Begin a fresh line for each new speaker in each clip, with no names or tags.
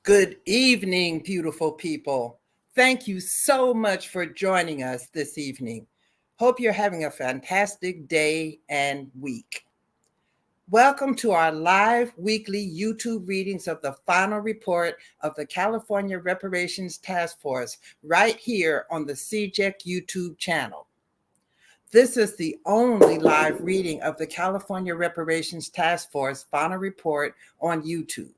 Good evening, beautiful people. Thank you so much for joining us this evening. Hope you're having a fantastic day and week. Welcome to our live weekly YouTube readings of the final report of the California Reparations Task Force right here on the CJEC YouTube channel. This is the only live reading of the California Reparations Task Force final report on YouTube.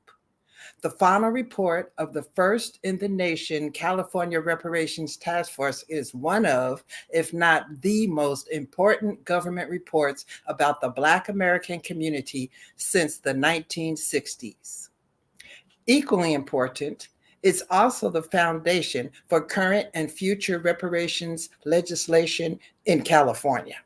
The final report of the first in the nation California Reparations Task Force is one of, if not the most important government reports about the Black American community since the 1960s. Equally important, it's also the foundation for current and future reparations legislation in California.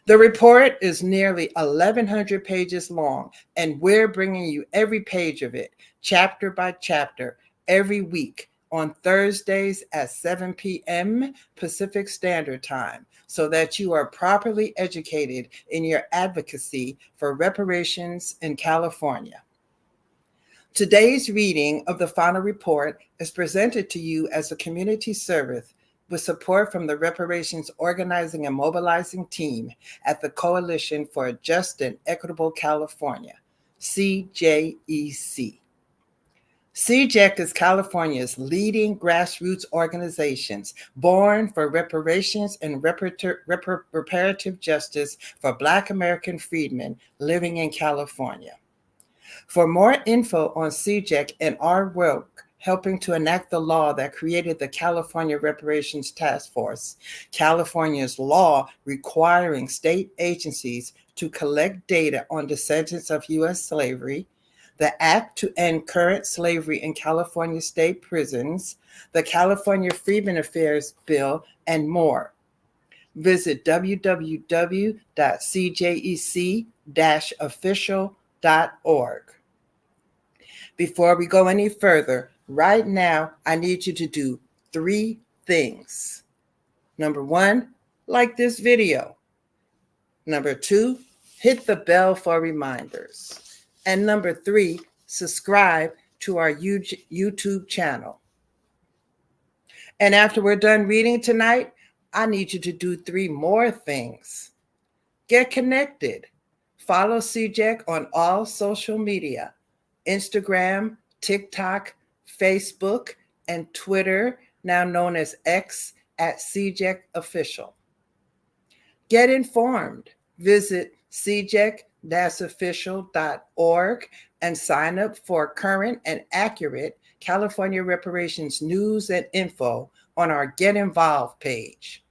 The report is nearly 1,100 pages long, and we're bringing you every page of it, chapter by chapter, every week on Thursdays at 7 p.m. Pacific Standard Time, so that you are properly educated in your advocacy for reparations in California. Today's reading of the final report is presented to you as a community service with support from the Reparations Organizing and Mobilizing Team at the Coalition for a Just and Equitable California, CJEC. CJEC is California's leading grassroots organizations born for reparations and reparative justice for Black American freedmen living in California. For more info on CJEC and our work helping to enact the law that created the California Reparations Task Force, California's law requiring state agencies to collect data on descendants of U.S. slavery, the Act to End Current Slavery in California State Prisons, the California Freedmen Affairs Bill, and more. Visit www.cjec-official.org. Before we go any further, right now, I need you to do 3 things. Number 1, like this video. Number 2, hit the bell for reminders. And number 3, subscribe to our YouTube channel. And after we're done reading tonight, I need you to do 3 more things. Get connected. Follow CJEC on all social media. Instagram, TikTok, Facebook, and Twitter, now known as X, at CJEC Official. Get informed. Visit cjec-official.org and sign up for current and accurate California reparations news and info on our Get Involved page.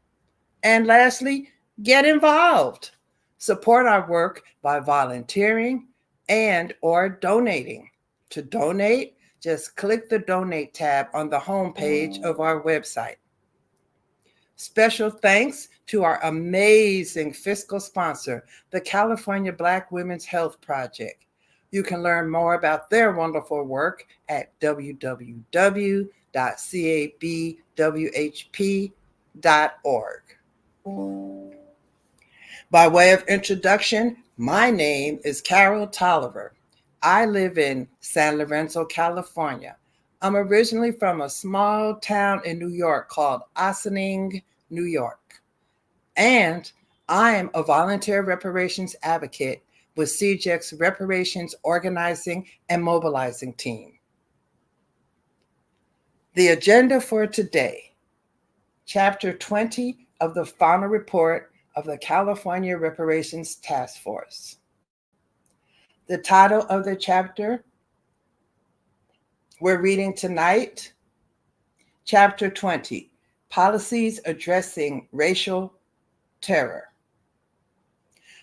And lastly, get involved. Support our work by volunteering and or donating. To donate, just click the donate tab on the homepage of our website. Special thanks to our amazing fiscal sponsor, the California Black Women's Health Project. You can learn more about their wonderful work at www.cabwhp.org. By way of introduction, my name is Carol Toliver. I live in San Lorenzo, California. I'm originally from a small town in New York called Ossining, New York. And I am a volunteer reparations advocate with CJEC's Reparations Organizing and Mobilizing Team. The agenda for today, Chapter 20 of the final report of the California Reparations Task Force. The title of the chapter we're reading tonight, Chapter 20, Policies Addressing Racial Terror.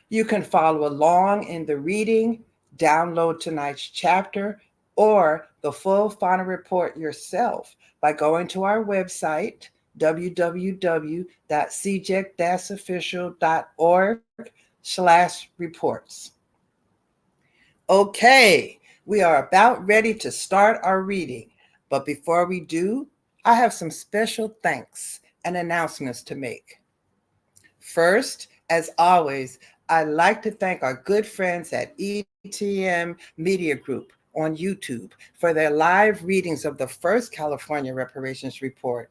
You can follow along in the reading, download tonight's chapter, or the full final report yourself by going to our website, www.cjec-official.org/reports. Okay, we are about ready to start our reading, but before we do, I have some special thanks and announcements to make. First, as always, I'd like to thank our good friends at ETM Media Group on YouTube for their live readings of the first California Reparations Report.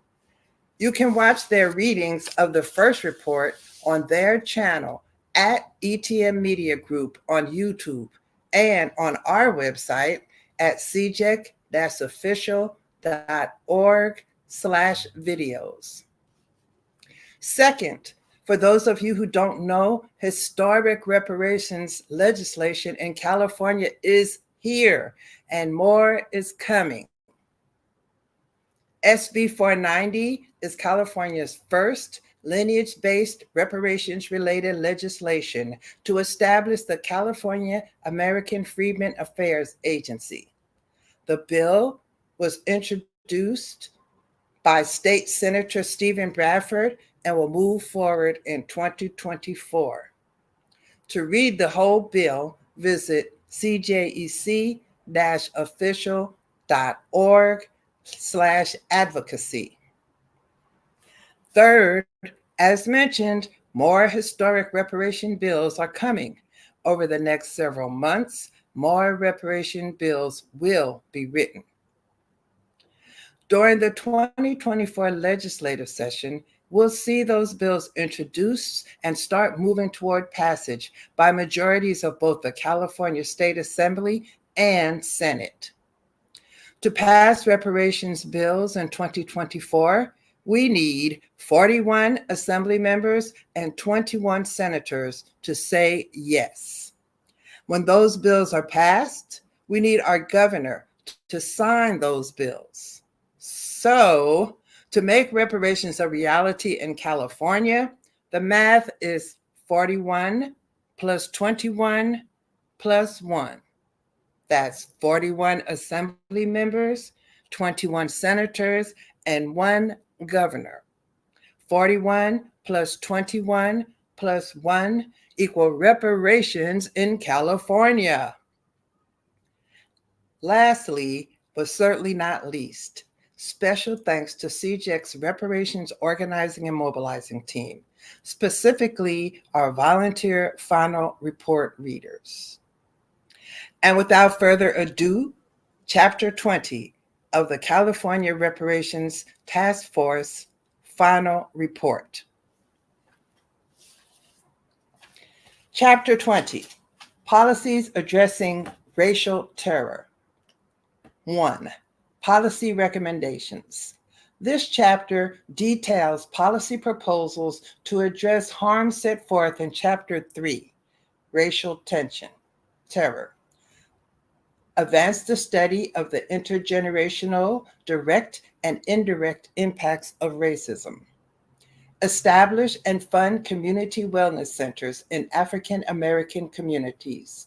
You can watch their readings of the first report on their channel at ETM Media Group on YouTube and on our website at cjec-official.org/videos. Second, for those of you who don't know, historic reparations legislation in California is here and more is coming. SB 490 is California's first lineage-based reparations-related legislation to establish the California American Freedmen Affairs Agency. The bill was introduced by State Senator Stephen Bradford and will move forward in 2024. To read the whole bill, visit cjec-official.org/advocacy. Third, as mentioned, more historic reparation bills are coming. Over the next several months, more reparation bills will be written. During the 2024 legislative session, we'll see those bills introduced and start moving toward passage by majorities of both the California State Assembly and Senate. To pass reparations bills in 2024, we need 41 Assembly members and 21 senators to say yes. When those bills are passed, we need our governor to sign those bills. So, to make reparations a reality in California, the math is 41 plus 21 plus 1. That's 41 Assembly members, 21 senators, and 1 governor. 41 plus 21 plus 1 equal reparations in California. Lastly, but certainly not least, special thanks to CJEC's Reparations Organizing and Mobilizing Team, specifically our volunteer final report readers. And without further ado, Chapter 20 of the California Reparations Task Force Final Report. Chapter 20, Policies Addressing Racial Terror. 1. Policy Recommendations. This chapter details policy proposals to address harm set forth in Chapter 3, Racial Terror. Advance the study of the intergenerational, direct, and indirect impacts of racism. Establish and fund community wellness centers in African American communities.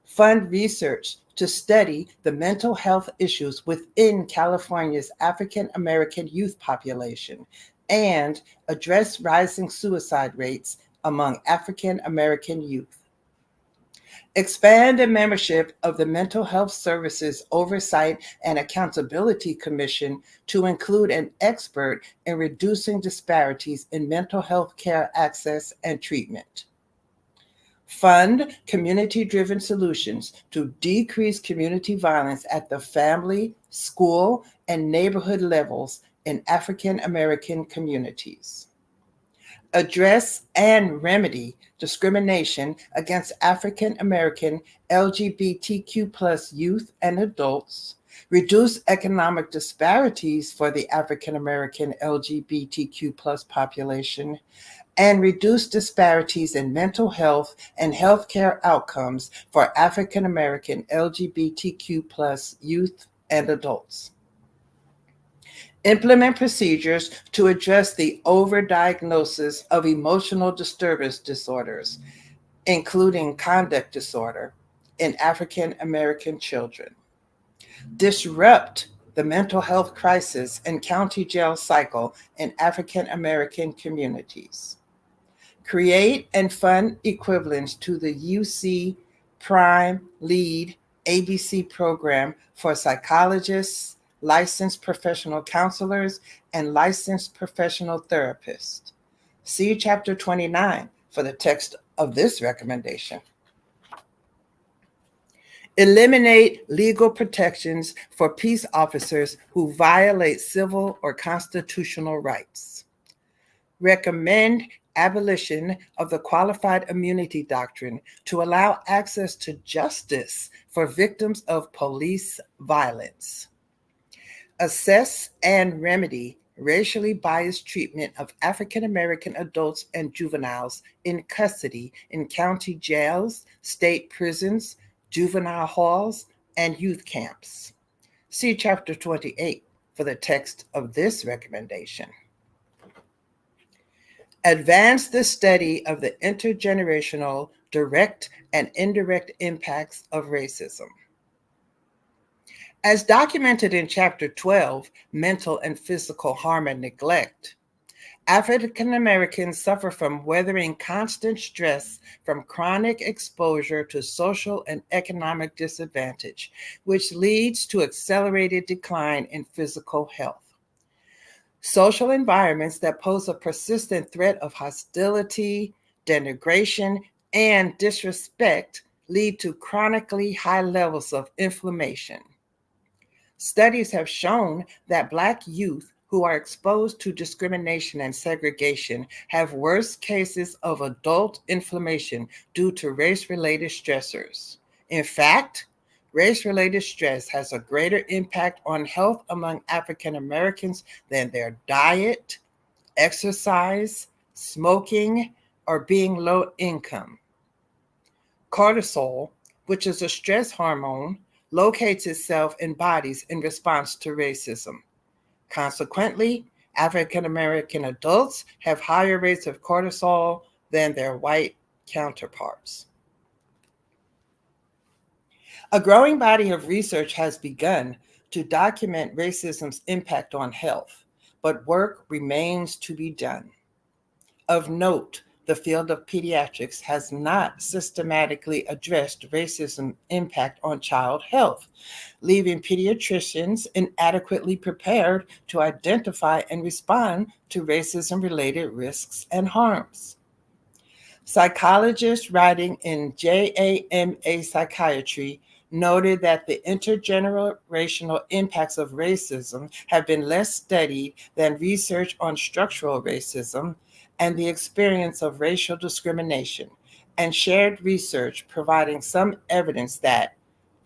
Fund research to study the mental health issues within California's African American youth population and address rising suicide rates among African American youth. Expand the membership of the Mental Health Services Oversight and Accountability Commission to include an expert in reducing disparities in mental health care access and treatment. Fund community-driven solutions to decrease community violence at the family, school, and neighborhood levels in African American communities. Address and remedy discrimination against African American LGBTQ+ youth and adults, reduce economic disparities for the African American LGBTQ+ population, and reduce disparities in mental health and healthcare outcomes for African American LGBTQ+ youth and adults. Implement procedures to address the overdiagnosis of emotional disturbance disorders, including conduct disorder, in African American children. Disrupt the mental health crisis and county jail cycle in African American communities. Create and fund equivalents to the UC Prime Lead ABC program for psychologists, licensed professional counselors, and licensed professional therapists. See Chapter 29 for the text of this recommendation. Eliminate legal protections for peace officers who violate civil or constitutional rights. Recommend abolition of the qualified immunity doctrine to allow access to justice for victims of police violence. Assess and remedy racially biased treatment of African American adults and juveniles in custody in county jails, state prisons, juvenile halls, and youth camps. See Chapter 28 for the text of this recommendation. Advance the study of the intergenerational direct and indirect impacts of racism. As documented in Chapter 12, Mental and Physical Harm and Neglect, African Americans suffer from weathering constant stress from chronic exposure to social and economic disadvantage, which leads to accelerated decline in physical health. Social environments that pose a persistent threat of hostility, denigration, and disrespect lead to chronically high levels of inflammation. Studies have shown that Black youth who are exposed to discrimination and segregation have worse cases of adult inflammation due to race-related stressors. In fact, race-related stress has a greater impact on health among African Americans than their diet, exercise, smoking, or being low income. Cortisol, which is a stress hormone, locates itself in bodies in response to racism. Consequently, African American adults have higher rates of cortisol than their white counterparts. A growing body of research has begun to document racism's impact on health, but work remains to be done. Of note, the field of pediatrics has not systematically addressed racism's impact on child health, leaving pediatricians inadequately prepared to identify and respond to racism-related risks and harms. Psychologists writing in JAMA Psychiatry noted that the intergenerational impacts of racism have been less studied than research on structural racism and the experience of racial discrimination, and shared research providing some evidence that,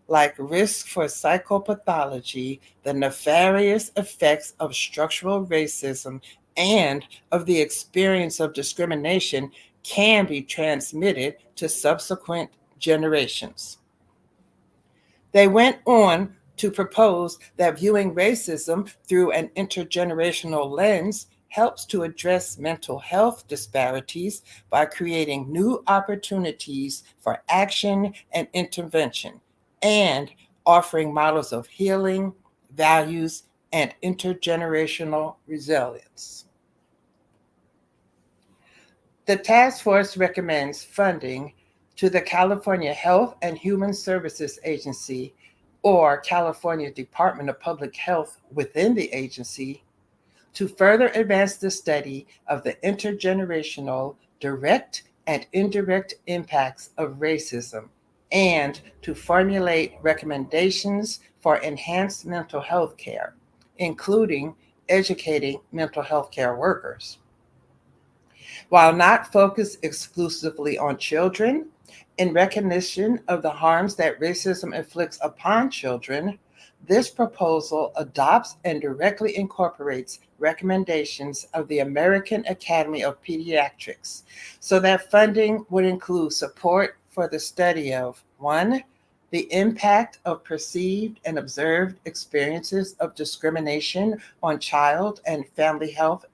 like risk for psychopathology, the nefarious effects of structural racism and of the experience of discrimination can be transmitted to subsequent generations. They went on to propose that viewing racism through an intergenerational lens helps to address mental health disparities by creating new opportunities for action and intervention, and offering models of healing, values, and intergenerational resilience. The task force recommends funding to the California Health and Human Services Agency, or California Department of Public Health within the agency, to further advance the study of the intergenerational direct and indirect impacts of racism, and to formulate recommendations for enhanced mental health care, including educating mental health care workers. While not focused exclusively on children, in recognition of the harms that racism inflicts upon children, this proposal adopts and directly incorporates recommendations of the American Academy of Pediatrics, so that funding would include support for the study of 1. The impact of perceived and observed experiences of discrimination on child and family health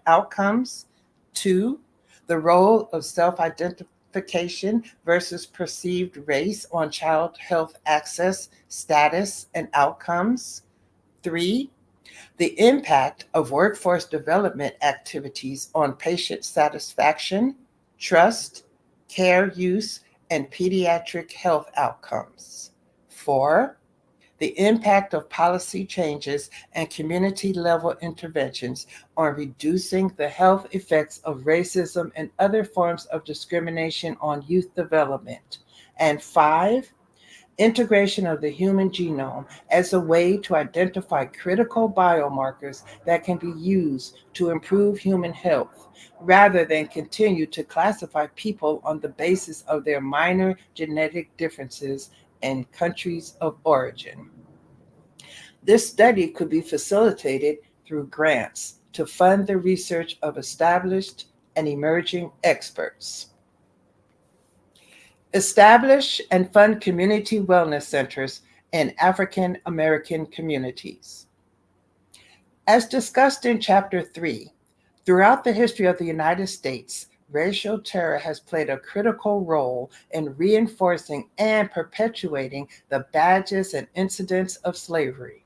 outcomes. 2. The role of self-identification versus perceived race on child health access, status, and outcomes. 3. The impact of workforce development activities on patient satisfaction, trust, care use, and pediatric health outcomes. 4. The impact of policy changes and community-level interventions on reducing the health effects of racism and other forms of discrimination on youth development. And 5, integration of the human genome as a way to identify critical biomarkers that can be used to improve human health, rather than continue to classify people on the basis of their minor genetic differences and countries of origin. This study could be facilitated through grants to fund the research of established and emerging experts. Establish and fund community wellness centers in African American communities. As discussed in Chapter 3, throughout the history of the United States, racial terror has played a critical role in reinforcing and perpetuating the badges and incidents of slavery.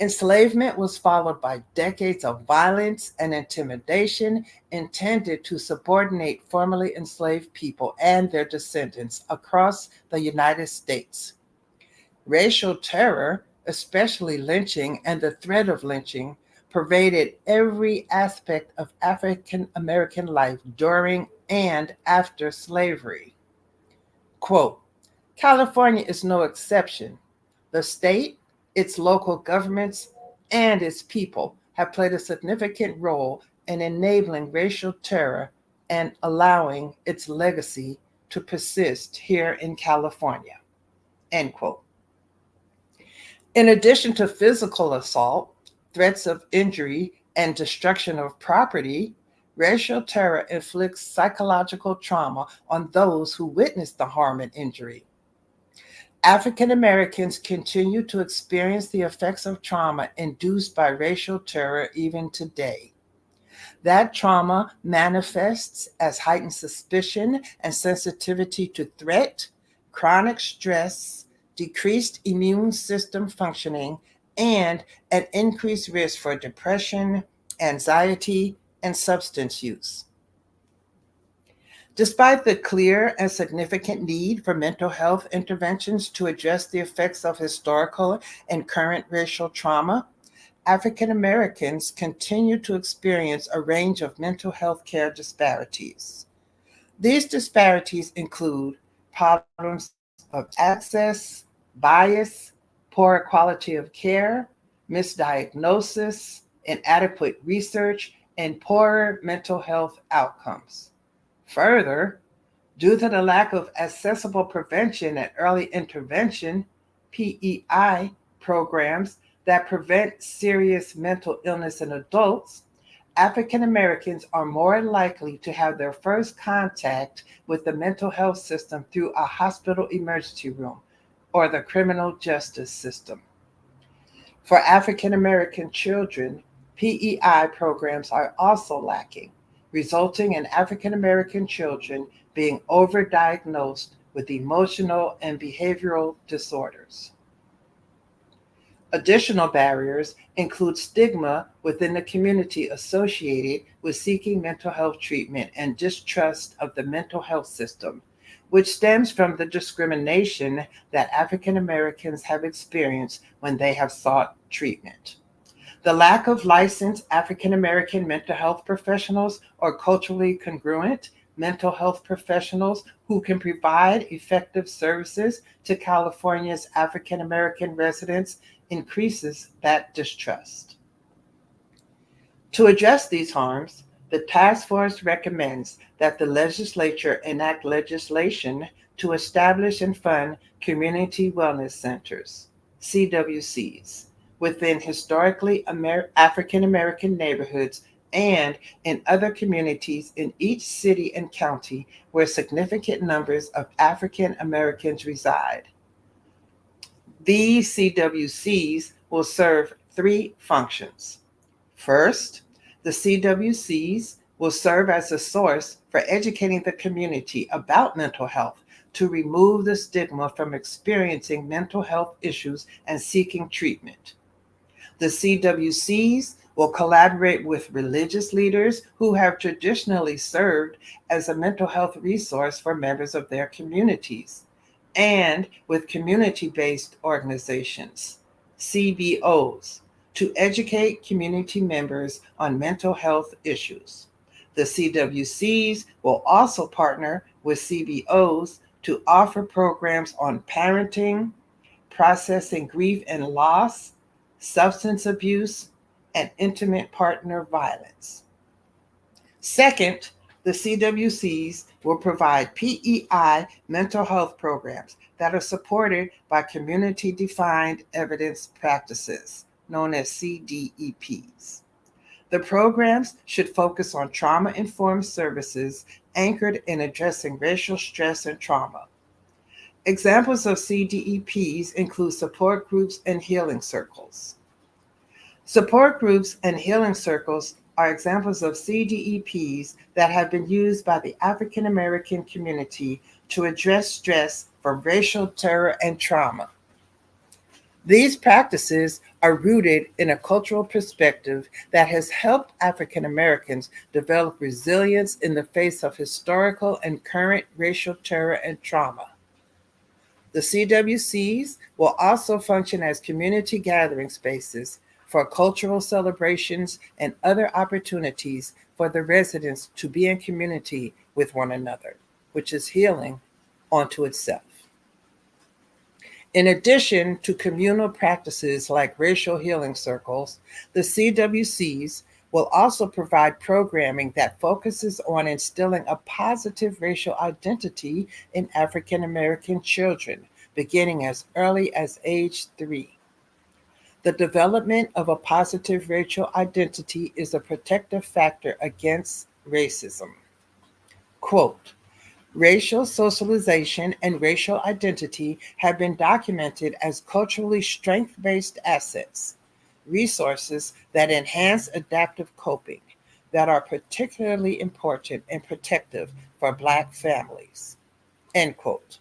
Enslavement was followed by decades of violence and intimidation intended to subordinate formerly enslaved people and their descendants across the United States. Racial terror, especially lynching and the threat of lynching, pervaded every aspect of African American life during and after slavery. Quote, California is no exception. The state, its local governments, and its people have played a significant role in enabling racial terror and allowing its legacy to persist here in California. End quote. In addition to physical assault, threats of injury, and destruction of property, racial terror inflicts psychological trauma on those who witness the harm and injury. African Americans continue to experience the effects of trauma induced by racial terror even today. That trauma manifests as heightened suspicion and sensitivity to threat, chronic stress, decreased immune system functioning, and an increased risk for depression, anxiety, and substance use. Despite the clear and significant need for mental health interventions to address the effects of historical and current racial trauma, African Americans continue to experience a range of mental health care disparities. These disparities include problems of access, bias, poor quality of care, misdiagnosis, inadequate research, and poorer mental health outcomes. Further, due to the lack of accessible prevention and early intervention (PEI) programs that prevent serious mental illness in adults, African Americans are more likely to have their first contact with the mental health system through a hospital emergency room or the criminal justice system. For African American children, PEI programs are also lacking, resulting in African American children being overdiagnosed with emotional and behavioral disorders. Additional barriers include stigma within the community associated with seeking mental health treatment and distrust of the mental health system, which stems from the discrimination that African Americans have experienced when they have sought treatment. The lack of licensed African American mental health professionals or culturally congruent mental health professionals who can provide effective services to California's African American residents increases that distrust. To address these harms, the task force recommends that the legislature enact legislation to establish and fund community wellness centers, CWCs, within historically African American neighborhoods and in other communities in each city and county where significant numbers of African Americans reside. These CWCs will serve three functions. First, the CWCs will serve as a source for educating the community about mental health to remove the stigma from experiencing mental health issues and seeking treatment. The CWCs will collaborate with religious leaders who have traditionally served as a mental health resource for members of their communities, and with community-based organizations, CBOs, to educate community members on mental health issues. The CWCs will also partner with CBOs to offer programs on parenting, processing grief and loss, substance abuse, and intimate partner violence. Second, the CWCs will provide PEI mental health programs that are supported by community defined evidence practices, known as CDEPs. The programs should focus on trauma informed services anchored in addressing racial stress and trauma. Examples of CDEPs include support groups and healing circles. Support groups and healing circles are examples of CDEPs that have been used by the African American community to address stress from racial terror and trauma. These practices are rooted in a cultural perspective that has helped African Americans develop resilience in the face of historical and current racial terror and trauma. The CWCs will also function as community gathering spaces for cultural celebrations and other opportunities for the residents to be in community with one another, which is healing onto itself. In addition to communal practices like racial healing circles, the CWCs will also provide programming that focuses on instilling a positive racial identity in African American children, beginning as early as age 3. The development of a positive racial identity is a protective factor against racism. Quote, racial socialization and racial identity have been documented as culturally strength-based assets, resources that enhance adaptive coping, that are particularly important and protective for Black families. End quote.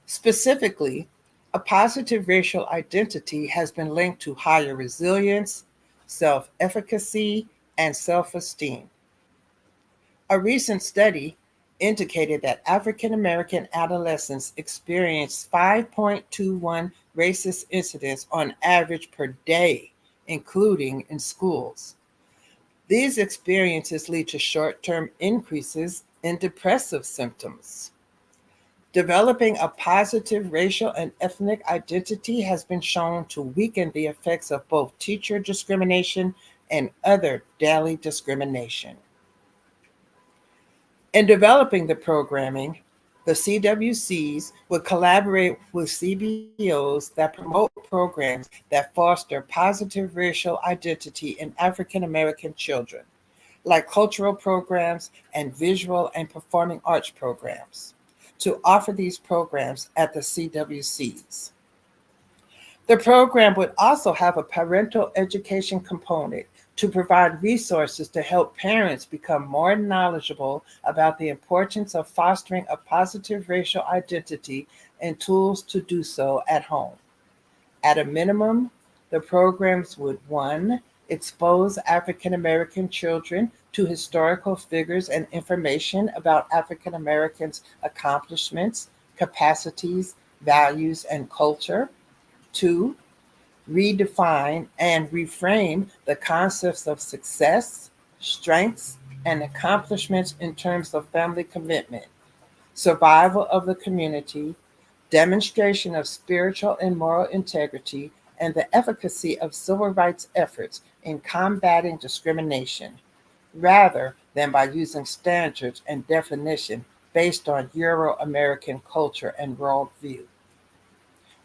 Specifically, a positive racial identity has been linked to higher resilience, self-efficacy, and self-esteem. A recent study indicated that African American adolescents experienced 5.21 racist incidents on average per day, including in schools. These experiences lead to short-term increases in depressive symptoms. Developing a positive racial and ethnic identity has been shown to weaken the effects of both teacher discrimination and other daily discrimination. In developing the programming, the CWCs would collaborate with CBOs that promote programs that foster positive racial identity in African American children, like cultural programs and visual and performing arts programs, to offer these programs at the CWCs. The program would also have a parental education component to provide resources to help parents become more knowledgeable about the importance of fostering a positive racial identity and tools to do so at home. At a minimum, the programs would 1. Expose African American children to historical figures and information about African Americans' accomplishments, capacities, values, and culture. 2. Redefine and reframe the concepts of success, strengths, and accomplishments in terms of family commitment, survival of the community, demonstration of spiritual and moral integrity, and the efficacy of civil rights efforts in combating discrimination, rather than by using standards and definition based on Euro-American culture and worldview.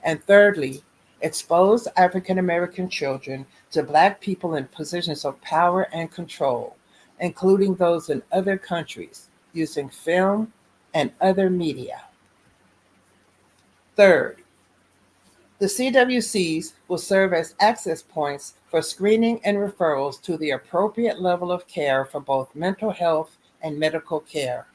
And thirdly, expose African American children to Black people in positions of power and control, including those in other countries, using film and other media. Third, the CWCs will serve as access points for screening and referrals to the appropriate level of care for both mental health and medical care.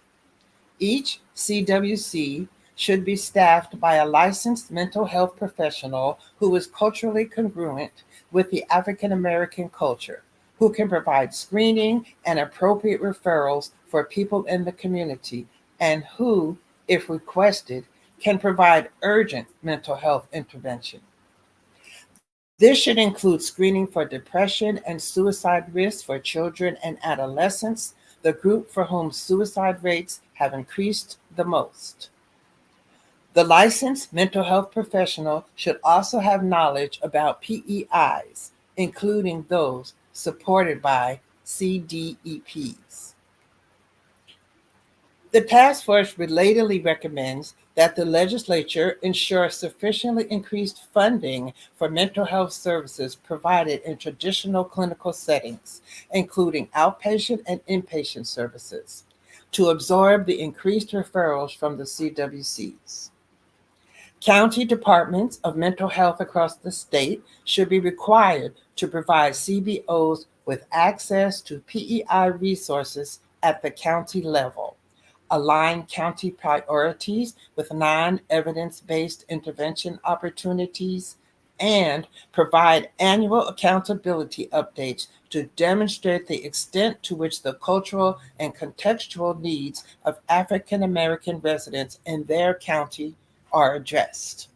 Each CWC should be staffed by a licensed mental health professional who is culturally congruent with the African American culture, who can provide screening and appropriate referrals for people in the community, and who, if requested, can provide urgent mental health intervention. This should include screening for depression and suicide risks for children and adolescents, the group for whom suicide rates have increased the most. The licensed mental health professional should also have knowledge about PEIs, including those supported by CDEPs. The task force relatedly recommends that the legislature ensure sufficiently increased funding for mental health services provided in traditional clinical settings, including outpatient and inpatient services, to absorb the increased referrals from the CWCs. County departments of mental health across the state should be required to provide CBOs with access to PEI resources at the county level, align county priorities with non-evidence-based intervention opportunities, and provide annual accountability updates to demonstrate the extent to which the cultural and contextual needs of African American residents in their county are addressed.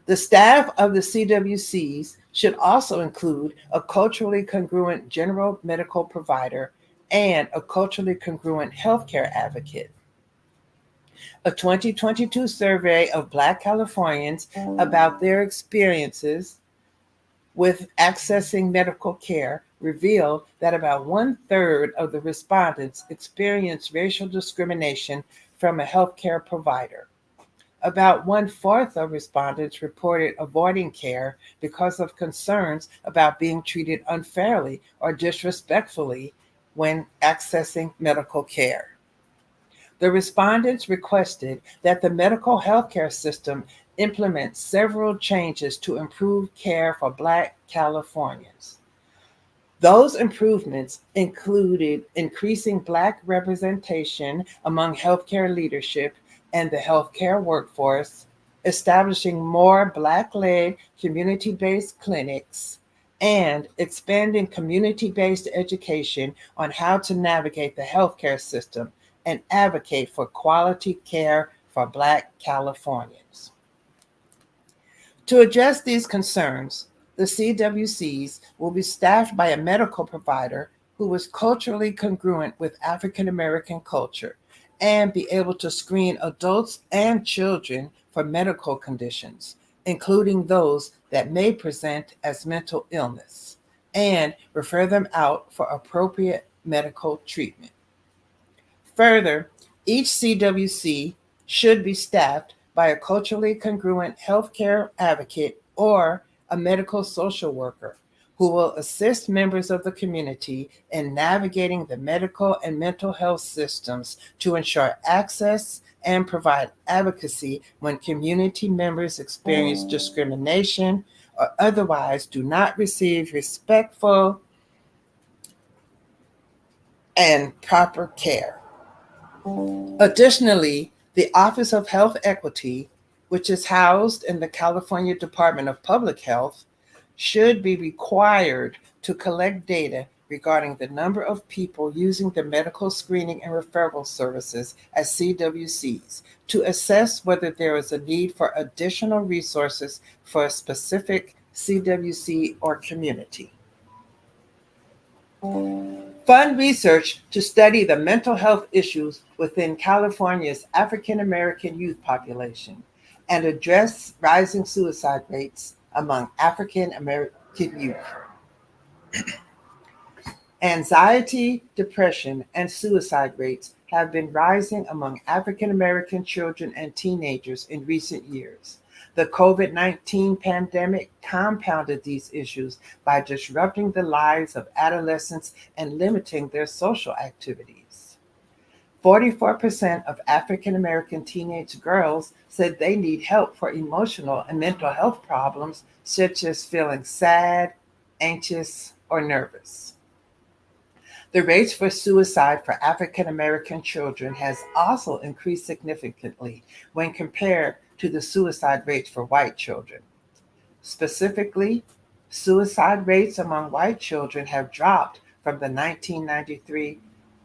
The staff of the CWCs should also include a culturally congruent general medical provider and a culturally congruent healthcare advocate. A 2022 survey of Black Californians about their experiences with accessing medical care revealed that about 1/3 of the respondents experienced racial discrimination from a healthcare provider. About 1/4 of respondents reported avoiding care because of concerns about being treated unfairly or disrespectfully when accessing medical care. The respondents requested that the medical healthcare system implement several changes to improve care for Black Californians. Those improvements included increasing Black representation among healthcare leadership and the healthcare workforce, establishing more Black-led community-based clinics, and expanding community-based education on how to navigate the healthcare system and advocate for quality care for Black Californians. To address these concerns, the CWCs will be staffed by a medical provider who is culturally congruent with African American culture and be able to screen adults and children for medical conditions, including those that may present as mental illness, and refer them out for appropriate medical treatment. Further, each CWC should be staffed by a culturally congruent healthcare advocate or a medical social worker who will assist members of the community in navigating the medical and mental health systems to ensure access and provide advocacy when community members experience discrimination or otherwise do not receive respectful and proper care. Additionally, the Office of Health Equity, which is housed in the California Department of Public Health, should be required to collect data regarding the number of people using the medical screening and referral services at CWCs to assess whether there is a need for additional resources for a specific CWC or community. Fund research to study the mental health issues within California's African American youth population and address rising suicide rates among African American youth. Anxiety, depression, and suicide rates have been rising among African American children and teenagers in recent years. The COVID-19 pandemic compounded these issues by disrupting the lives of adolescents and limiting their social activities. 44% of African American teenage girls said they need help for emotional and mental health problems, such as feeling sad, anxious, or nervous. The rates for suicide for African American children has also increased significantly when compared to the suicide rates for white children. Specifically, suicide rates among white children have dropped from the 1993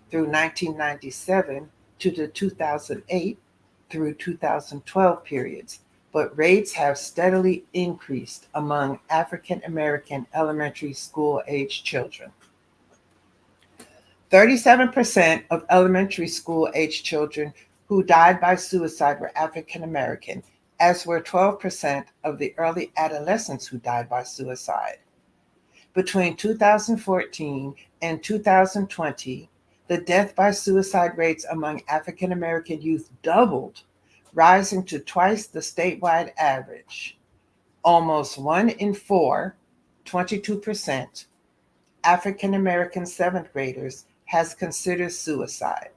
through 1997 to the 2008 through 2012 periods, but rates have steadily increased among African American elementary school age children. 37% of elementary school age children who died by suicide were African American, as were 12% of the early adolescents who died by suicide. Between 2014 and 2020, the death by suicide rates among African American youth doubled, rising to twice the statewide average. Almost one in four, 22%, African American seventh graders has considered suicide,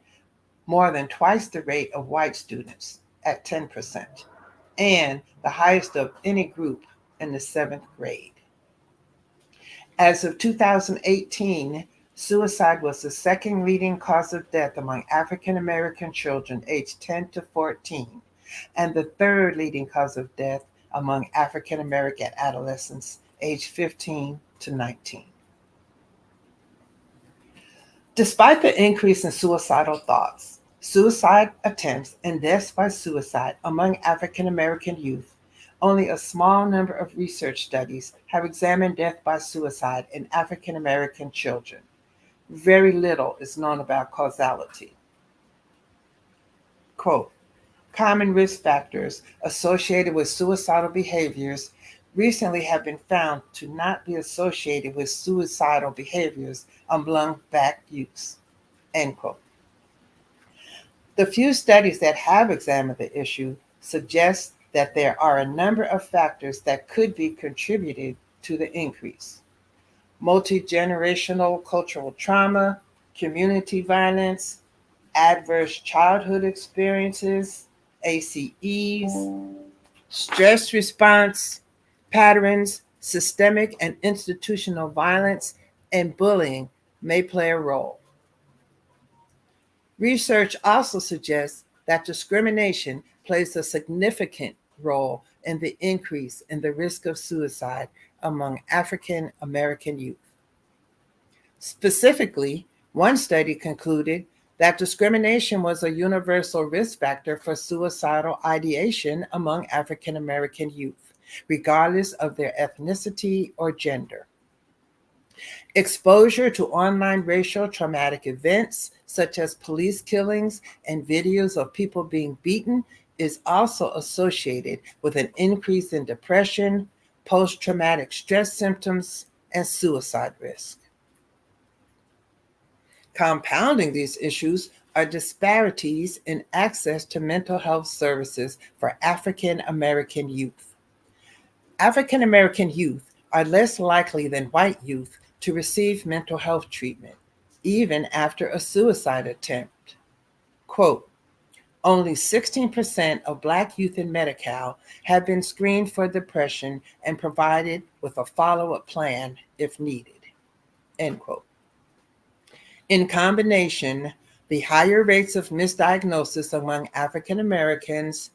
more than twice the rate of white students at 10%, and the highest of any group in the seventh grade. As of 2018, suicide was the second leading cause of death among African American children aged 10 to 14, and the third leading cause of death among African American adolescents aged 15 to 19. Despite the increase in suicidal thoughts, suicide attempts, and deaths by suicide among African American youth, only a small number of research studies have examined death by suicide in African American children. Very little is known about causality. Quote, common risk factors associated with suicidal behaviors recently have been found to not be associated with suicidal behaviors among Black youths, end quote. The few studies that have examined the issue suggest that there are a number of factors that could be contributed to the increase. Multi-generational cultural trauma, community violence, adverse childhood experiences, ACEs, stress response patterns, systemic and institutional violence, and bullying may play a role. Research also suggests that discrimination plays a significant role in the increase in the risk of suicide among African American youth. Specifically, one study concluded that discrimination was a universal risk factor for suicidal ideation among African American youth, regardless of their ethnicity or gender. Exposure to online racial traumatic events, such as police killings and videos of people being beaten, is also associated with an increase in depression, post-traumatic stress symptoms, and suicide risk. Compounding these issues are disparities in access to mental health services for African American youth. African American youth are less likely than white youth to receive mental health treatment, even after a suicide attempt. Quote, only 16% of Black youth in Medi-Cal have been screened for depression and provided with a follow-up plan if needed, end quote. In combination, the higher rates of misdiagnosis among African Americans,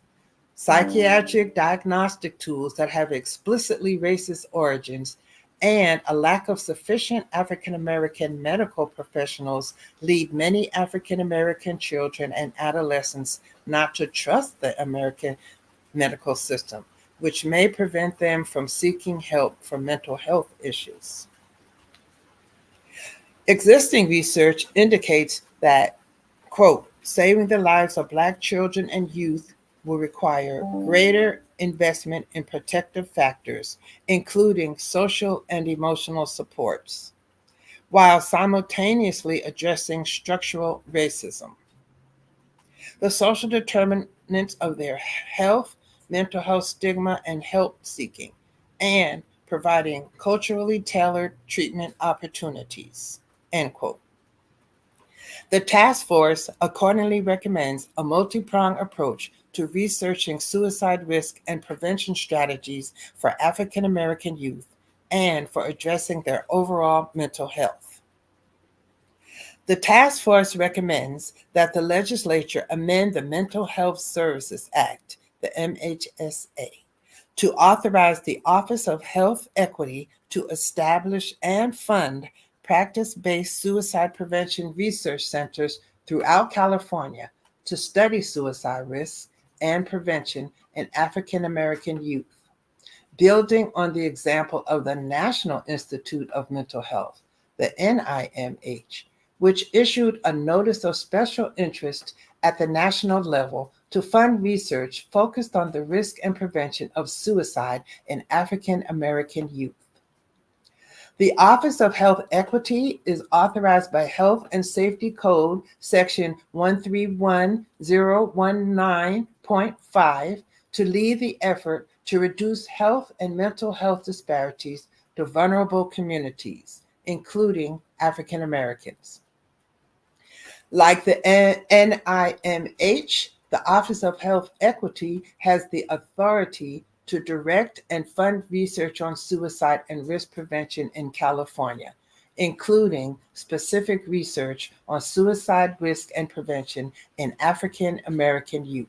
psychiatric diagnostic tools that have explicitly racist origins, and a lack of sufficient African American medical professionals lead many African American children and adolescents not to trust the American medical system, which may prevent them from seeking help for mental health issues. Existing research indicates that, quote, saving the lives of Black children and youth will require greater investment in protective factors, including social and emotional supports, while simultaneously addressing structural racism. The social determinants of their health, mental health stigma, and help seeking, and providing culturally tailored treatment opportunities, end quote. The task force accordingly recommends a multi-pronged approach to researching suicide risk and prevention strategies for African American youth and for addressing their overall mental health. The task force recommends that the legislature amend the Mental Health Services Act, the MHSA, to authorize the Office of Health Equity to establish and fund practice-based suicide prevention research centers throughout California to study suicide risks and prevention in African American youth, building on the example of the National Institute of Mental Health, the NIMH, which issued a notice of special interest at the national level to fund research focused on the risk and prevention of suicide in African American youth. The Office of Health Equity is authorized by Health and Safety Code Section 131019.5 to lead the effort to reduce health and mental health disparities to vulnerable communities, including African Americans. Like the NIMH, the Office of Health Equity has the authority to direct and fund research on suicide and risk prevention in California, including specific research on suicide risk and prevention in African American youth.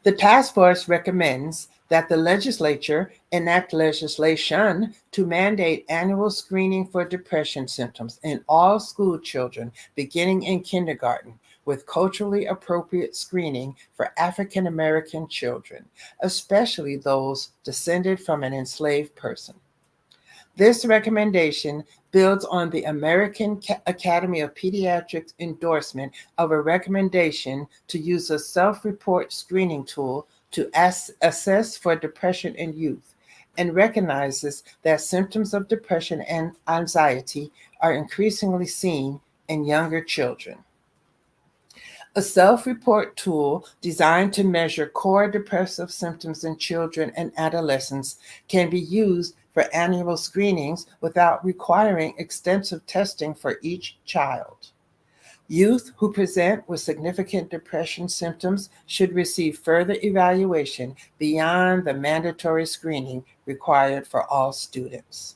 The task force recommends that the legislature enact legislation to mandate annual screening for depression symptoms in all school children beginning in kindergarten, with culturally appropriate screening for African American children, especially those descended from an enslaved person. This recommendation builds on the American Academy of Pediatrics endorsement of a recommendation to use a self-report screening tool to assess for depression in youth, and recognizes that symptoms of depression and anxiety are increasingly seen in younger children. A self-report tool designed to measure core depressive symptoms in children and adolescents can be used for annual screenings without requiring extensive testing for each child. Youth who present with significant depression symptoms should receive further evaluation beyond the mandatory screening required for all students.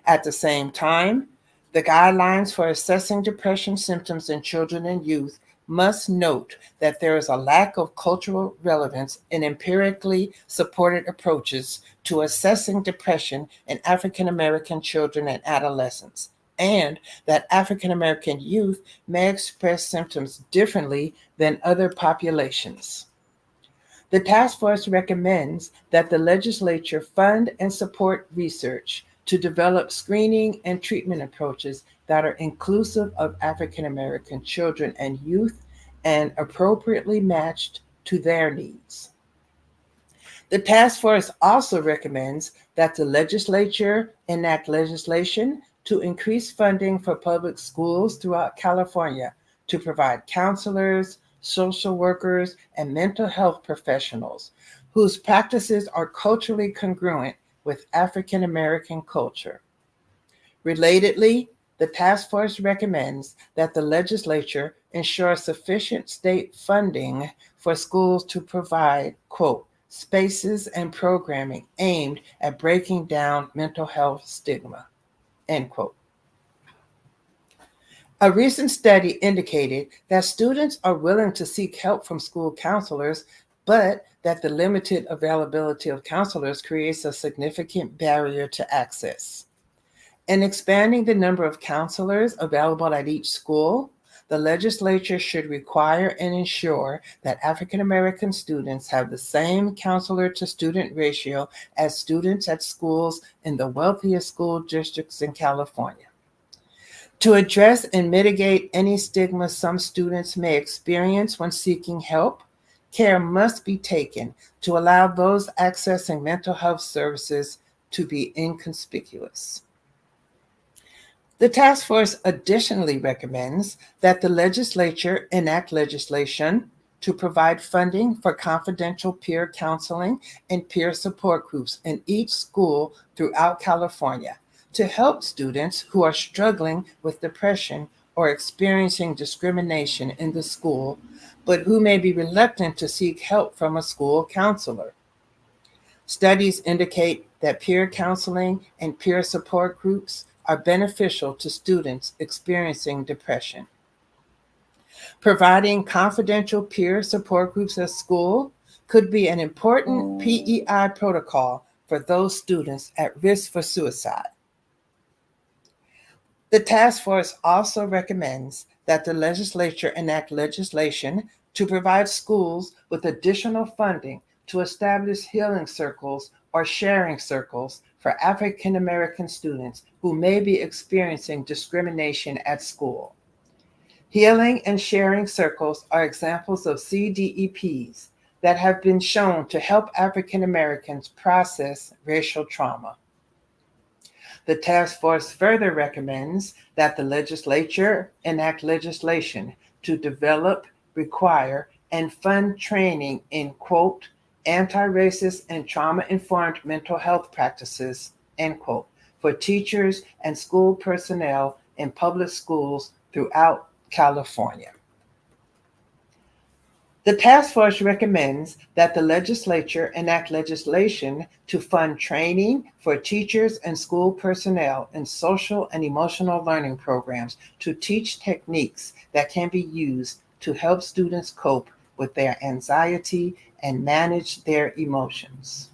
At the same time, the guidelines for assessing depression symptoms in children and youth must note that there is a lack of cultural relevance in empirically supported approaches to assessing depression in African American children and adolescents, and that African American youth may express symptoms differently than other populations. The task force recommends that the legislature fund and support research to develop screening and treatment approaches that are inclusive of African American children and youth and appropriately matched to their needs. The task force also recommends that the legislature enact legislation to increase funding for public schools throughout California to provide counselors, social workers, and mental health professionals whose practices are culturally congruent with African American culture. Relatedly, the task force recommends that the legislature ensure sufficient state funding for schools to provide, quote, spaces and programming aimed at breaking down mental health stigma, end quote. A recent study indicated that students are willing to seek help from school counselors, but that the limited availability of counselors creates a significant barrier to access. In expanding the number of counselors available at each school, the legislature should require and ensure that African American students have the same counselor to student ratio as students at schools in the wealthiest school districts in California. To address and mitigate any stigma some students may experience when seeking help, care must be taken to allow those accessing mental health services to be inconspicuous. The task force additionally recommends that the legislature enact legislation to provide funding for confidential peer counseling and peer support groups in each school throughout California to help students who are struggling with depression or experiencing discrimination in the school, but who may be reluctant to seek help from a school counselor. Studies indicate that peer counseling and peer support groups are beneficial to students experiencing depression. Providing confidential peer support groups at school could be an important PEI protocol for those students at risk for suicide. The task force also recommends that the legislature enact legislation to provide schools with additional funding to establish healing circles or sharing circles for African American students who may be experiencing discrimination at school. Healing and sharing circles are examples of CDEPs that have been shown to help African Americans process racial trauma. The task force further recommends that the legislature enact legislation to develop, require, and fund training in, quote, anti-racist and trauma-informed mental health practices, end quote, for teachers and school personnel in public schools throughout California. The task force recommends that the legislature enact legislation to fund training for teachers and school personnel in social and emotional learning programs to teach techniques that can be used to help students cope with their anxiety and manage their emotions.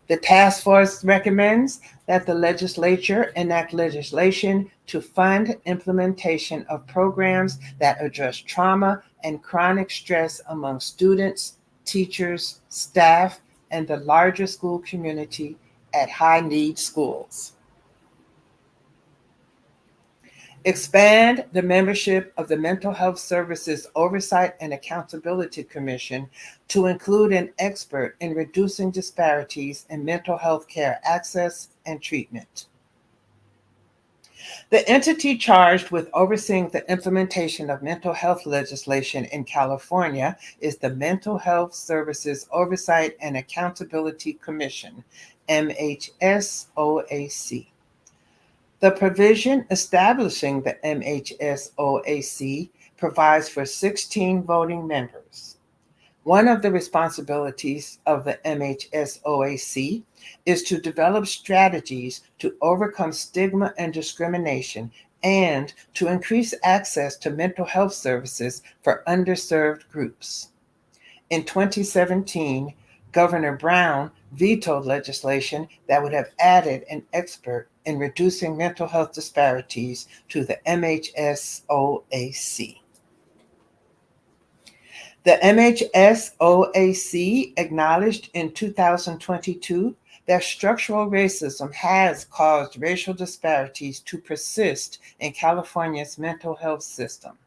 The task force recommends that the legislature enact legislation to fund implementation of programs that address trauma and chronic stress among students, teachers, staff, and the larger school community at high-need schools. Expand the membership of the Mental Health Services Oversight and Accountability Commission to include an expert in reducing disparities in mental health care access and treatment. The entity charged with overseeing the implementation of mental health legislation in California is the Mental Health Services Oversight and Accountability Commission, MHSOAC. The provision establishing the MHSOAC provides for 16 voting members. One of the responsibilities of the MHSOAC is to develop strategies to overcome stigma and discrimination and to increase access to mental health services for underserved groups. In 2017, Governor Brown vetoed legislation that would have added an expert in reducing mental health disparities to the MHSOAC. The MHSOAC acknowledged in 2022 that structural racism has caused racial disparities to persist in California's mental health system.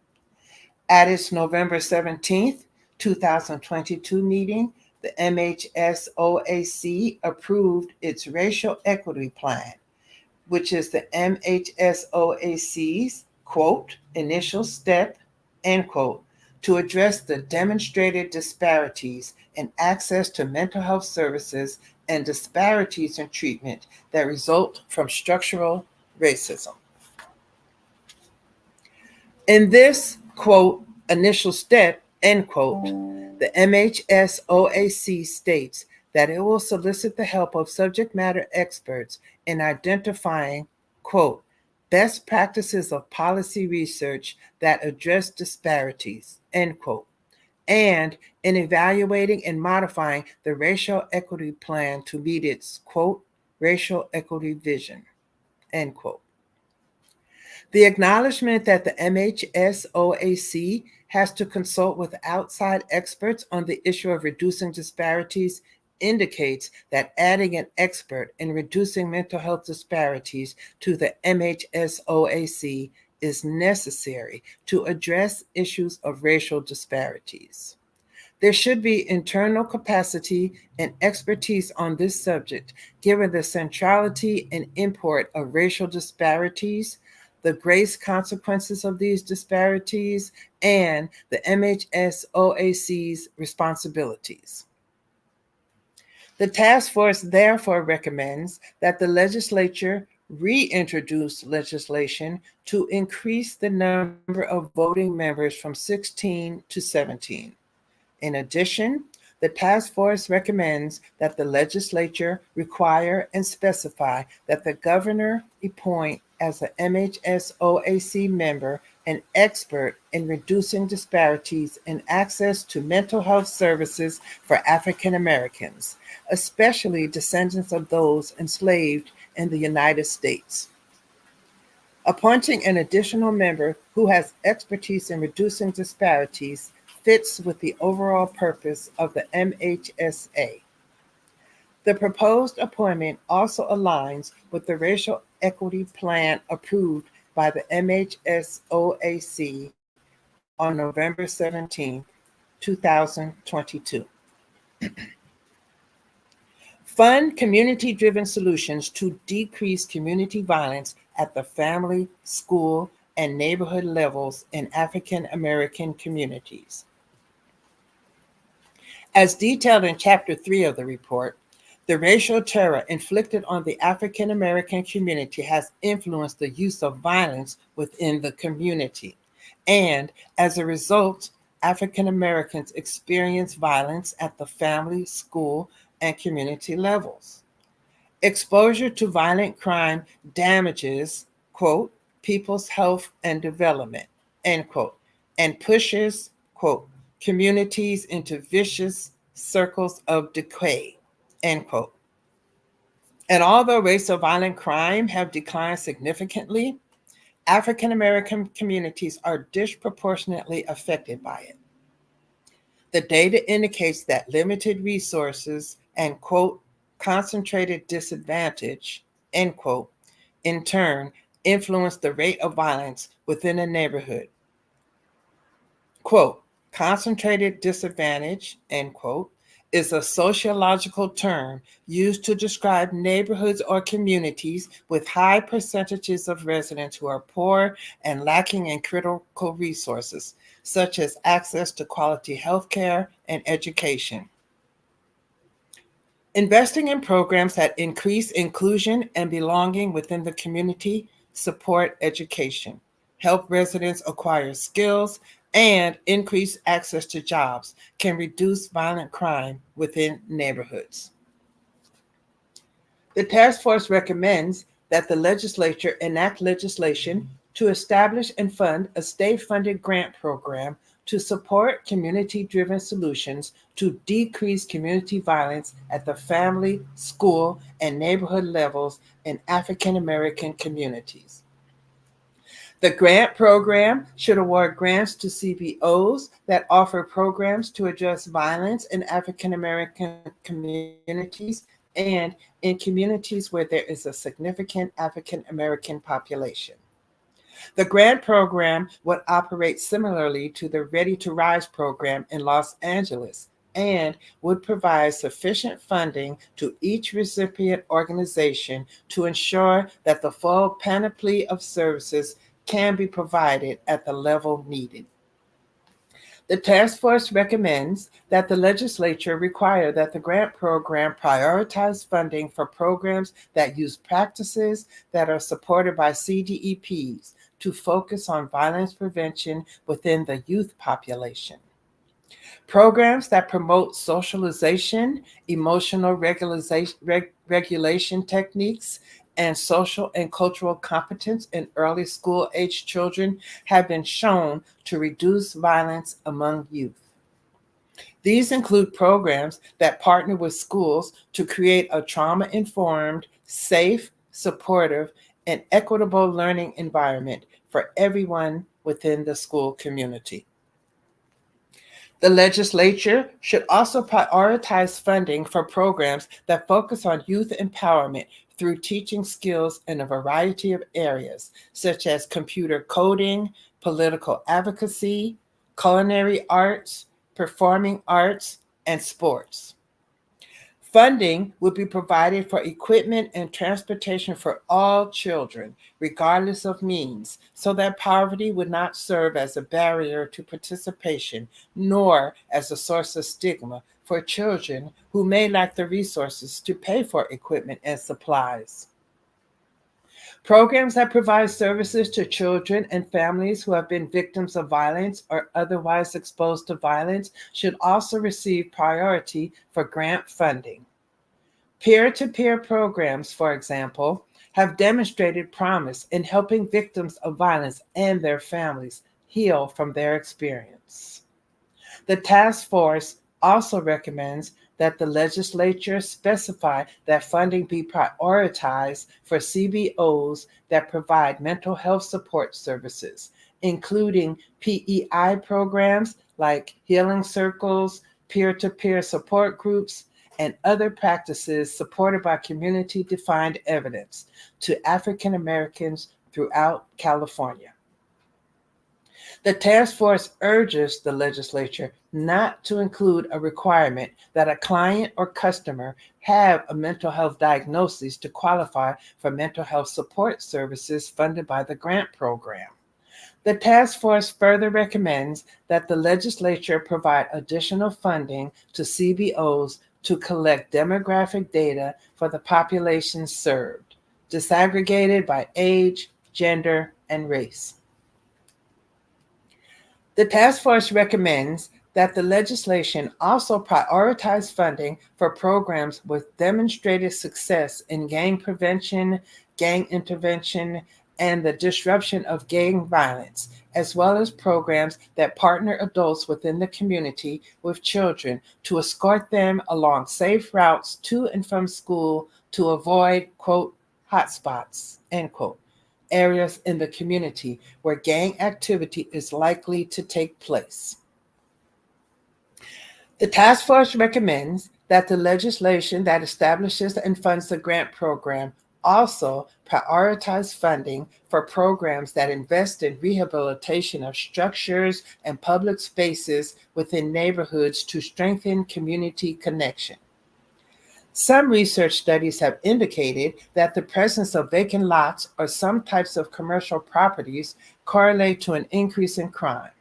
At its November 17, 2022 meeting, the MHSOAC approved its Racial Equity Plan, which is the MHSOAC's, quote, initial step, end quote, to address the demonstrated disparities in access to mental health services and disparities in treatment that result from structural racism. In this, quote, initial step, end quote, the MHSOAC states that it will solicit the help of subject matter experts in identifying, quote, best practices of policy research that address disparities, end quote, and in evaluating and modifying the racial equity plan to meet its, quote, racial equity vision, end quote. The acknowledgement that the MHSOAC has to consult with outside experts on the issue of reducing disparities indicates that adding an expert in reducing mental health disparities to the MHSOAC is necessary to address issues of racial disparities. There should be internal capacity and expertise on this subject, given the centrality and import of racial disparities, the grace consequences of these disparities, and the MHSOAC's responsibilities. The task force therefore recommends that the legislature reintroduce legislation to increase the number of voting members from 16 to 17. In addition, the task force recommends that the legislature require and specify that the governor appoint as an MHSOAC member an expert in reducing disparities in access to mental health services for African Americans, especially descendants of those enslaved in the United States. Appointing an additional member who has expertise in reducing disparities fits with the overall purpose of the MHSA. The proposed appointment also aligns with the racial equity plan approved by the MHSOAC on November 17, 2022. Fund community driven solutions to decrease community violence at the family, school, and neighborhood levels in African American communities. As detailed in Chapter 3 of the report, the racial terror inflicted on the African American community has influenced the use of violence within the community. And as a result, African Americans experience violence at the family, school, and community levels. Exposure to violent crime damages, quote, people's health and development, end quote, and pushes, quote, communities into vicious circles of decay, end quote. And although rates of violent crime have declined significantly, African American communities are disproportionately affected by it. The data indicates that limited resources and, quote, concentrated disadvantage, end quote, in turn influence the rate of violence within a neighborhood. Quote, concentrated disadvantage, end quote, is a sociological term used to describe neighborhoods or communities with high percentages of residents who are poor and lacking in critical resources, such as access to quality health care and education. Investing in programs that increase inclusion and belonging within the community, support education, help residents acquire skills, and increase access to jobs can reduce violent crime within neighborhoods. The task force recommends that the legislature enact legislation to establish and fund a state-funded grant program to support community-driven solutions to decrease community violence at the family, school, and neighborhood levels in African American communities. The grant program should award grants to CBOs that offer programs to address violence in African American communities and in communities where there is a significant African American population. The grant program would operate similarly to the Ready to Rise program in Los Angeles and would provide sufficient funding to each recipient organization to ensure that the full panoply of services can be provided at the level needed. The task force recommends that the legislature require that the grant program prioritize funding for programs that use practices that are supported by CDEPs to focus on violence prevention within the youth population. Programs that promote socialization, emotional regulation techniques, and social and cultural competence in early school age children have been shown to reduce violence among youth. These include programs that partner with schools to create a trauma-informed, safe, supportive, and equitable learning environment for everyone within the school community. The legislature should also prioritize funding for programs that focus on youth empowerment through teaching skills in a variety of areas, such as computer coding, political advocacy, culinary arts, performing arts, and sports. Funding would be provided for equipment and transportation for all children, regardless of means, so that poverty would not serve as a barrier to participation, nor as a source of stigma for children who may lack the resources to pay for equipment and supplies. Programs that provide services to children and families who have been victims of violence or otherwise exposed to violence should also receive priority for grant funding. Peer-to-peer programs, for example, have demonstrated promise in helping victims of violence and their families heal from their experience. The task force also recommends that the legislature specify that funding be prioritized for CBOs that provide mental health support services, including PEI programs like healing circles, peer-to-peer support groups, and other practices supported by community-defined evidence to African Americans throughout California. The task force urges the legislature not to include a requirement that a client or customer have a mental health diagnosis to qualify for mental health support services funded by the grant program. The task force further recommends that the legislature provide additional funding to CBOs to collect demographic data for the population served, disaggregated by age, gender, and race. The task force recommends that the legislation also prioritize funding for programs with demonstrated success in gang prevention, gang intervention, and the disruption of gang violence, as well as programs that partner adults within the community with children to escort them along safe routes to and from school to avoid, quote, hotspots, end quote, areas in the community where gang activity is likely to take place. The task force recommends that the legislation that establishes and funds the grant program also prioritize funding for programs that invest in rehabilitation of structures and public spaces within neighborhoods to strengthen community connection. Some research studies have indicated that the presence of vacant lots or some types of commercial properties correlate to an increase in crime.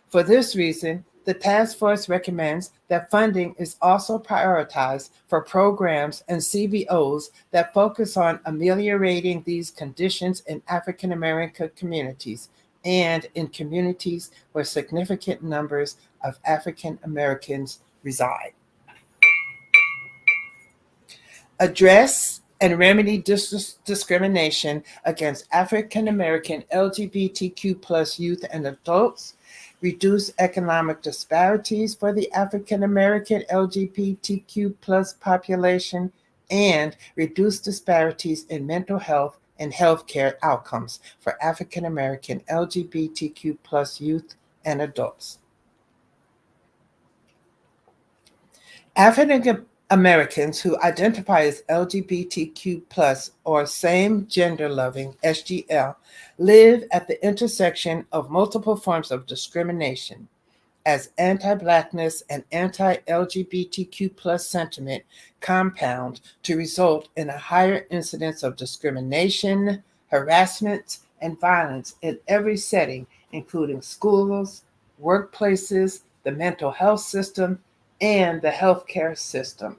For this reason, the task force recommends that funding is also prioritized for programs and CBOs that focus on ameliorating these conditions in African American communities and in communities where significant numbers of African Americans reside. Address and remedy discrimination against African American LGBTQ plus youth and adults, reduce economic disparities for the African American LGBTQ plus population, and reduce disparities in mental health and healthcare outcomes for African American LGBTQ plus youth and adults. African Americans who identify as LGBTQ plus or same gender loving SGL live at the intersection of multiple forms of discrimination as anti-Blackness and anti-LGBTQ plus sentiment compound to result in a higher incidence of discrimination, harassment, and violence in every setting, including schools, workplaces, the mental health system, and the healthcare system.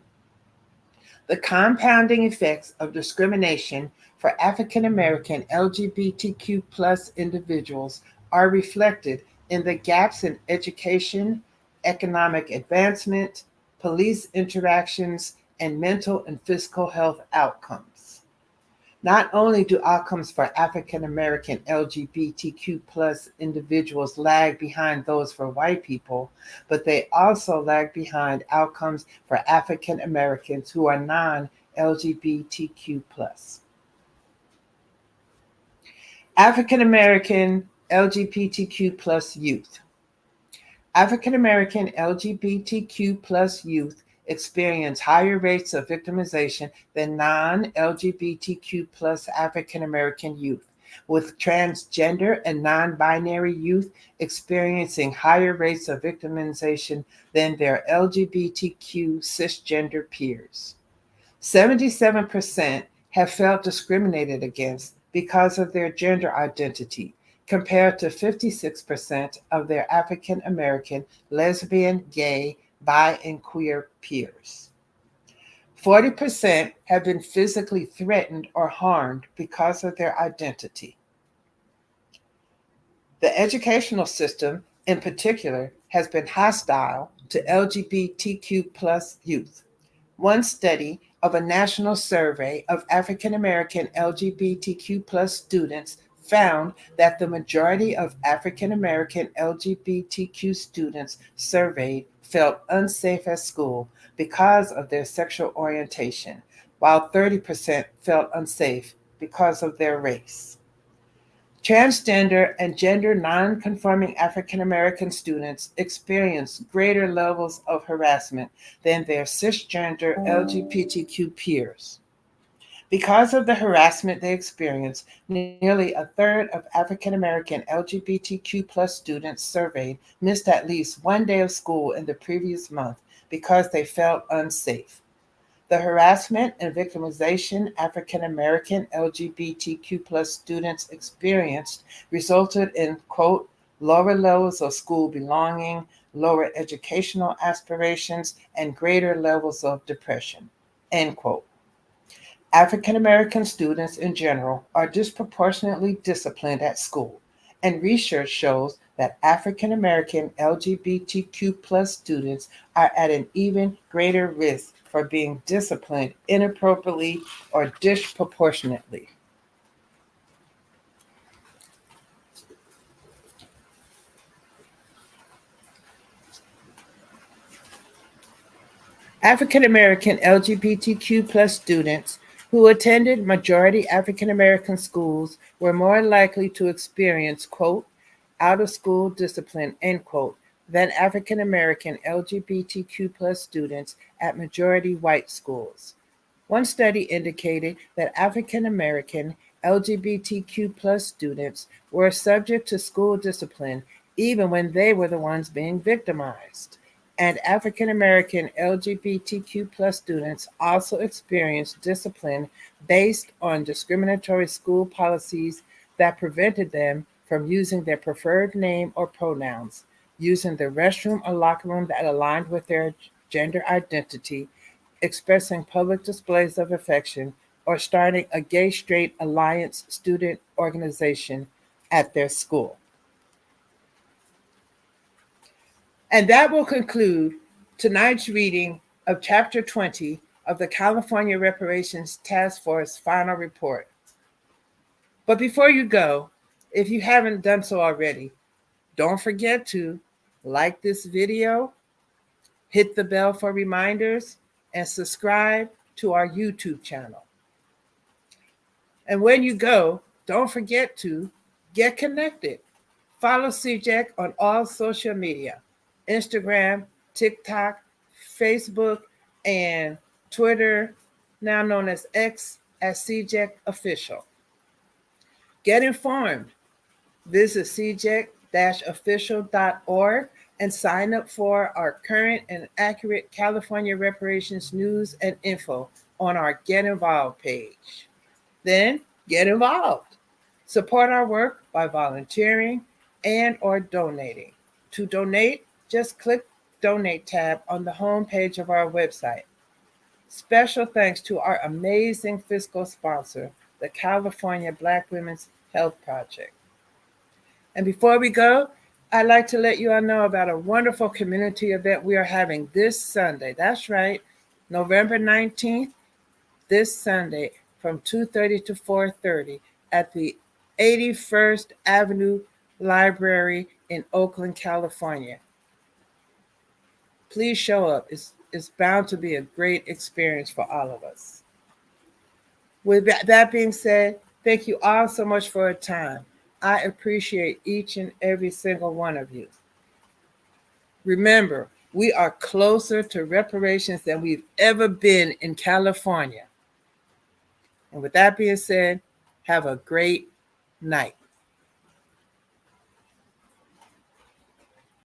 The compounding effects of discrimination for African American LGBTQ plus individuals are reflected in the gaps in education, economic advancement, police interactions, and mental and physical health outcomes. Not only do outcomes for African American LGBTQ plus individuals lag behind those for white people, but they also lag behind outcomes for African Americans who are non-LGBTQ plus. African American LGBTQ plus youth. African American LGBTQ plus youth experience higher rates of victimization than non-LGBTQ plus African American youth, with transgender and non-binary youth experiencing higher rates of victimization than their LGBTQ cisgender peers. 77% have felt discriminated against because of their gender identity, compared to 56% of their African American lesbian, gay, bi, and queer peers. 40% have been physically threatened or harmed because of their identity. The educational system, in particular, has been hostile to LGBTQ plus youth. One study of a national survey of African American LGBTQ plus students found that the majority of African American LGBTQ students surveyed felt unsafe at school because of their sexual orientation, while 30% felt unsafe because of their race. Transgender and gender non-conforming African American students experience greater levels of harassment than their cisgender LGBTQ peers. Because of the harassment they experience, nearly a third of African American LGBTQ students surveyed missed at least one day of school in the previous month because they felt unsafe. The harassment and victimization African American LGBTQ students experienced resulted in, quote, lower levels of school belonging, lower educational aspirations, and greater levels of depression, end quote. African American students in general are disproportionately disciplined at school, and research shows that African American LGBTQ students are at an even greater risk for being disciplined inappropriately or disproportionately. African American LGBTQ students who attended majority African American schools were more likely to experience, quote, out of school discipline, end quote, than African American LGBTQ students at majority white schools. One study indicated that African American LGBTQ students were subject to school discipline even when they were the ones being victimized. And African American LGBTQ students also experienced discipline based on discriminatory school policies that prevented them from using their preferred name or pronouns, using the restroom or locker room that aligned with their gender identity, expressing public displays of affection, or starting a gay straight alliance student organization at their school. And that will conclude tonight's reading of Chapter 20 of the California Reparations Task Force final report. But before you go, if you haven't done so already, don't forget to like this video, hit the bell for reminders, and subscribe to our YouTube channel. And when you go, don't forget to get connected. Follow CJEC on all social media, Instagram, TikTok, Facebook, and Twitter, now known as X, as CJEC Official. Get informed. Visit cjec-official.org and sign up for our current and accurate California reparations news and info on our Get Involved page. Then get involved. Support our work by volunteering and or donating. To donate, just click Donate tab on the home page of our website. Special thanks to our amazing fiscal sponsor, the California Black Women's Health Project. And before we go, I'd like to let you all know about a wonderful community event we are having this Sunday. That's right, November 19th, this Sunday from 2:30 to 4:30 at the 81st Avenue Library in Oakland, California. Please show up. It's bound to be a great experience for all of us. With that being said, thank you all so much for your time. I appreciate each and every single one of you. Remember, we are closer to reparations than we've ever been in California. And with that being said, have a great night.